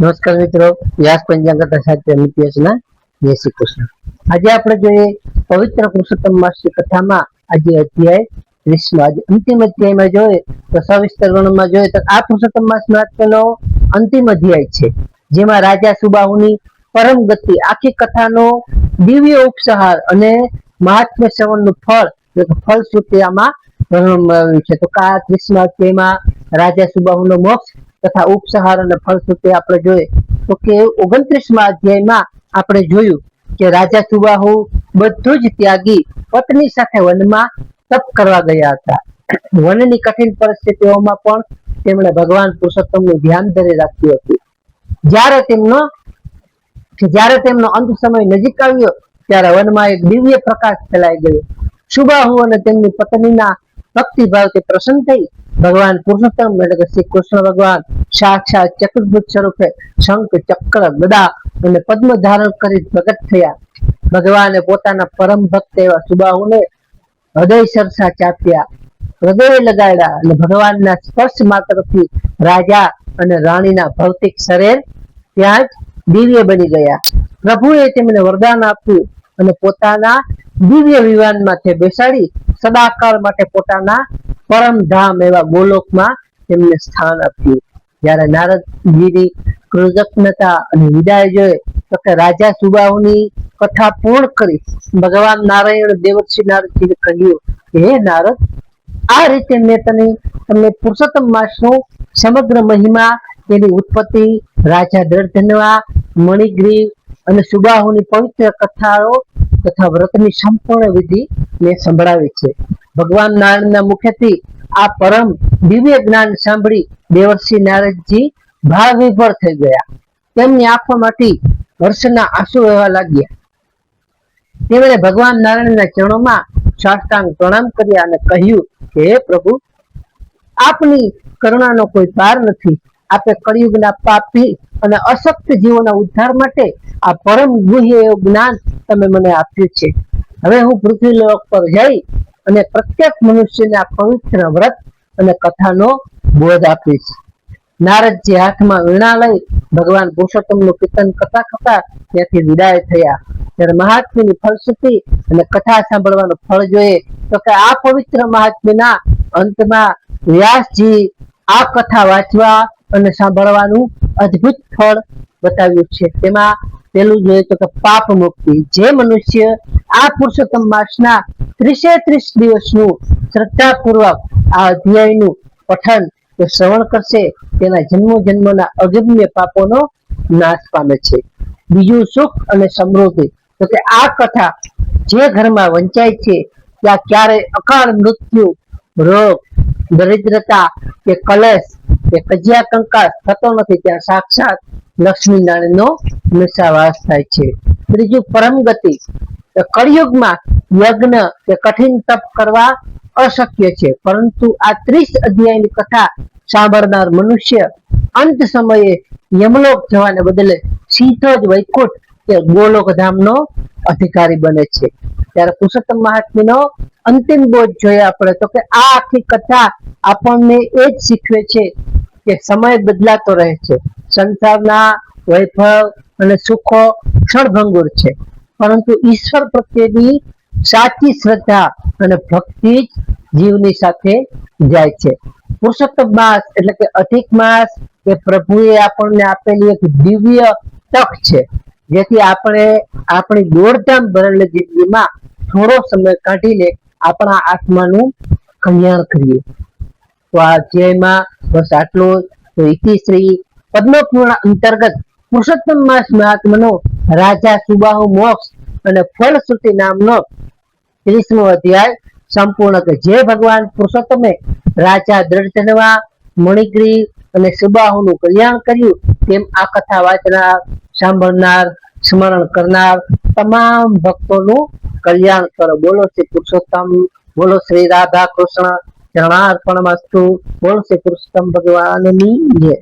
નમસ્કાર મિત્રો, વ્યાસ પંચાંગ કથા સાહિત્ય મિત્યસના જય શ્રી કૃષ્ણ. આજે આપણે જોઈએ પવિત્ર પુરુષોત્તમ માસની કથામાં આજે અધ્યાય 30 આજે અંતિમ અધ્યાયમાં જોઈએ તો સવિસ્તર વર્ણનમાં જોઈએ તો આ પુરુષોત્તમ માસ મહાત્મ્યનો અંતિમ અધ્યાય છે, જેમાં રાજા સુબાહુની પરમ ગતિ આખી કથાનો દિવ્ય ઉપસહાર અને મહાત્મ્ય શ્રવણનું ફળશ્રુતિ આમાં વર્ણવવામાં આવ્યું છે. તો આ 30મા અધ્યાયમાં રાજા સુબાહુનો મોક્ષ તથા ઉપસહાર અને ફળશ્રુતિ આપણે જોઈએ તો કે 29મા અધ્યાયમાં આપણે જોયું કે રાજા સુબાહુ બધું જ ત્યાગી પત્ની સાથે વનમાં તપ કરવા ગયા હતા. વનની કઠિન પરિસ્થિતિઓમાં પણ તેમણે ભગવાન પુરુષોત્તમનું ધ્યાન ધરી રાખ્યું હતું. જ્યારે તેમનો અંત સમય નજીક આવ્યો ત્યારે વનમાં એક દિવ્ય પ્રકાશ ફેલાઈ ગયો. સુબાહુ અને તેમની પત્નીના ભક્તિભાવથી પ્રસન્ન થઈ ભગવાન પુરુષોત્તમ એટલે કે શ્રી કૃષ્ણ ભગવાન સાક્ષાત ચતુર્ભુજ સ્વરૂપે શંખ, ચક્ર, ગદા અને પદ્મ ધારણ કરી પ્રગટ થયા. ભગવાને પોતાના પરમ ભક્ત એવા સુબાહુને હૃદય સરસા ચાપ્યા, હૃદય લગાડ્યા અને ભગવાનના સ્પર્શ માત્રથી રાજા અને રાણીના ભૌતિક શરીર ત્યાં જ દિવ્ય બની ગયા. પ્રભુએ તેમને વરદાન આપ્યું અને પોતાના દિવ્ય વિમાનમાં તે બેસાડી સદાકાળ માટે પોતાના પરમ ધામ એવા ગોલોકમાં તેમને સ્થાન આપ્યું. જ્યારે નારદજીની કૃતજ્ઞતા અને વિદાય જોઈએ તો કે રાજા સુબાહુની કથા પૂર્ણ કરી ભગવાન નારાયણ દેવર્ષિ નારદજીને કહ્યું કે હે નારદ, આ રીતે મેં તમને પુરુષોત્તમ માસનો સમગ્ર મહિમા, તેની ઉત્પત્તિ, રાજા દર્ધનવા, મણિગ્રીવ અને સુબાહુની પવિત્ર કથાઓ તથા વ્રતની સંપૂર્ણ વિધિ મેં સંભળાવી છે. ભગવાન નારાયણના મુખેથી આ પરમ દિવ્ય જ્ઞાન સાંભળી દેવર્ષિ નારદજી ભાવ વિભોર થઈ ગયા. તેમની આંખોમાંથી હર્ષના આંસુ વહેવા લાગ્યા. તેમણે ભગવાન નારાયણના ચરણોમાં સાષ્ટાંગ પ્રણામ કર્યા અને કહ્યું કે હે પ્રભુ, આપની કરુણાનો કોઈ પાર નથી. આપે કળિયુગના પાપી અને અશક્ત જીવોના ઉદ્ધાર માટે આ પરમ ગુહ્ય એવું જ્ઞાન તમે મને આપ્યું છે. હવે હું પૃથ્વી લોક પર જઈ અને પ્રત્યેક મનુષ્યને આ પવિત્ર વ્રત અને કથાનો બોધ આપીશ. નારદજી હાથમાં વીણા લઈ ભગવાન પુરુષોત્તમનું કીર્તન કરતા કરતા ત્યાંથી વિદાય થયા. ત્યારે મહાત્મ્યની ફલશ્રુતિ અને કથા સાંભળવાનું ફળ જોઈએ તો કે આ પવિત્ર મહાત્મ્યના અંતમાં વ્યાસજી આ કથા વાંચવા અને સાંભળવાનું અદ્ભુત ફળ બતાવ્યું છે. તેમાં પેલું જોઈએ તો કે પાપ મુક્તિ. જે મનુષ્ય આ પુરુષોત્તમ માસના 30 દિવસનું શ્રદ્ધાપૂર્વક આ અધ્યાયનું પઠન કે શ્રવણ કરશે તેના જન્મો જન્મના અગમ્ય પાપોનો નાશ પામે છે. બીજું સુખ અને સમૃદ્ધિ. તો કે આ કથા જે ઘરમાં વંચાય છે ત્યાં ક્યારેય અકાળ મૃત્યુ, રોગ, દરિદ્રતા કે કલેશ કે કજિયા કંકાસ થતો નથી. ત્યાં સાક્ષાત લક્ષ્મી નારાયણનો હંમેશા વાસ થાય છે. ત્રીજું પરમ ગતિ. કળિયુગમાં યજ્ઞ કે કઠિન તપ કરવા અશક્ય છે, પરંતુ આ 30 અધ્યાયની કથા સાંભળનાર મનુષ્ય અંત સમયે યમલોક જવાને બદલે સીધો જ વૈકુંઠ કે ગોલોક ધામનો અધિકારી બને છે. ત્યારે પુરુષોત્તમ મહાત્મ્યનો અંતિમ બોધ જોઈએ આપણે તો કે આ આખી કથા આપણને એ જ શીખવે છે કે સમય બદલાતો રહે છે. સંસારના વૈભવ અને સુખો ક્ષણભંગુર છે, પરંતુ ઈશ્વર પ્રત્યેની સાચી શ્રદ્ધા અને ભક્તિ જ જીવની સાથે જાય છે. પુરુષોત્તમ માસ એટલે કે અધિક માસ એ પ્રભુએ આપણને આપેલી એક દિવ્ય તક છે, જેથી આપણે આપણી દોડધામ ભરેલી જિંદગીમાં થોડો સમય કાઢીને આપણા આત્માનું કલ્યાણ કરીએ. તો આ અધ્યાયમાં બસ આટલું. તો ઇતિશ્રી પદ્મપૂર્ણ અંતર્ગત પુરુષોત્તમ માસ મહાત્મ્યનો રાજા સુબાહુ મોક્ષ અને ફલશ્રુતિ નામનો 30મો અધ્યાય સંપૂર્ણ. કે જે ભગવાન પુરુષોત્તમે રાજા દર્ધનવા, મણિગ્રીવ અને સુબાહુનું કલ્યાણ કર્યું તેમ આ કથા વાંચનાર, સાંભળનાર, સ્મરણ કરનાર તમામ ભક્તોનું કલ્યાણ કરો. બોલો શ્રી પુરુષોત્તમ, બોલો શ્રી રાધા કૃષ્ણ ચરણાર્પણમસ્તુ, બોલો શ્રી પુરુષોત્તમ ભગવાનની જય.